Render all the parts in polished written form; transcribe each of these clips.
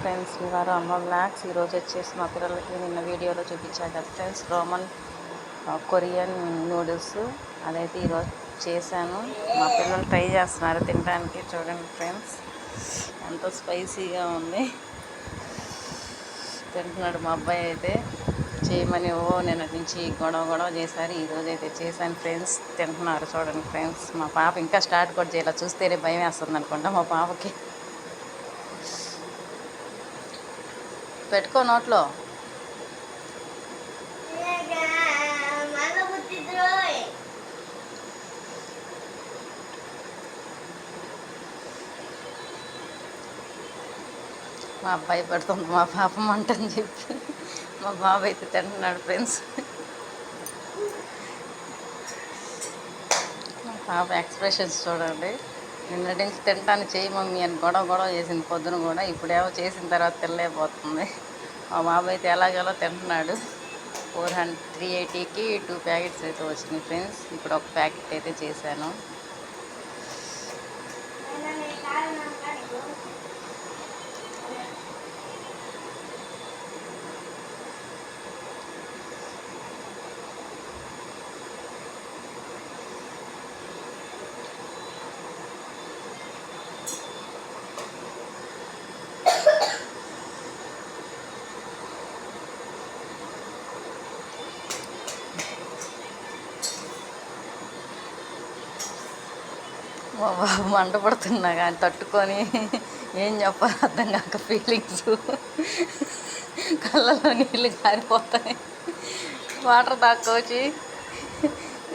Friends, ఇవాళ అమ్మ blogs ఈరోజు వచ్చేసి మా పిల్లలకి నిన్న వీడియోలో చూపించాను కదా ఫ్రెండ్స్, రోమన్ కొరియన్ నూడిల్స్. అదైతే ఈరోజు చేశాను. మా పిల్లలు ట్రై చేస్తున్నారు తినడానికి. చూడండి ఫ్రెండ్స్, ఎంతో స్పైసీగా ఉంది. తింటున్నాడు మా అబ్బాయి అయితే. చేయమని నిన్నటి నుంచి గొడవ చేశారు. ఈరోజు అయితే చేశాను ఫ్రెండ్స్. తింటున్నారు చూడండి ఫ్రెండ్స్. మా పాప ఇంకా స్టార్ట్ కూడా చేయాలి, చూస్తేనే భయం వేస్తుంది అనుకుంటా మా పాపకి. పెట్టుకో నోట్లో. మా అబ్బాయి పడుతుంది, మా పాప మంటని చెప్పి. మా బాబు అయితే తింటున్నాడు ఫ్రెండ్స్. మా పాప ఎక్స్ప్రెషన్స్ చూడండి. నిన్నటి నుంచి తింటాను చేయి మమ్మీ అని గొడవ చేసింది పొద్దున కూడా. ఇప్పుడేమో చేసిన తర్వాత తినలేకపోతుంది. మా బాబు అయితే ఎలాగెలా తింటున్నాడు. 380కి 2 ప్యాకెట్స్ అయితే వచ్చినాయి ఫ్రెండ్స్. ఇప్పుడు ఒక ప్యాకెట్ అయితే చేశాను. మా బాబు మంట పడుతున్నా కానీ తట్టుకొని ఏం చెప్పాలో అర్థం కాక ఫీలింగ్స్. కళ్ళలో నీళ్ళు కారిపోతాయి. వాటర్ తాక్కొచ్చి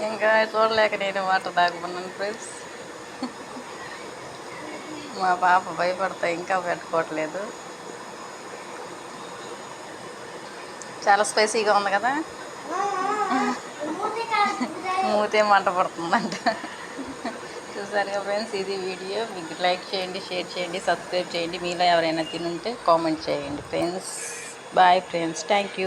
ఇంకా చూడలేక నేను వాటర్ తాగుతున్నాను ఫ్రెండ్స్. మా పాప భయపడతా ఇంకా పెట్టుకోవట్లేదు. చాలా స్పైసీగా ఉంది కదా. మూతే మంట పడుతుందంట. చూసారుగా ఫ్రెండ్స్, ఇది వీడియో. మీకు లైక్ చేయండి, షేర్ చేయండి, సబ్స్క్రైబ్ చేయండి. మీలో ఎవరైనా తినుంటే కామెంట్ చేయండి friends. Bye friends, thank you.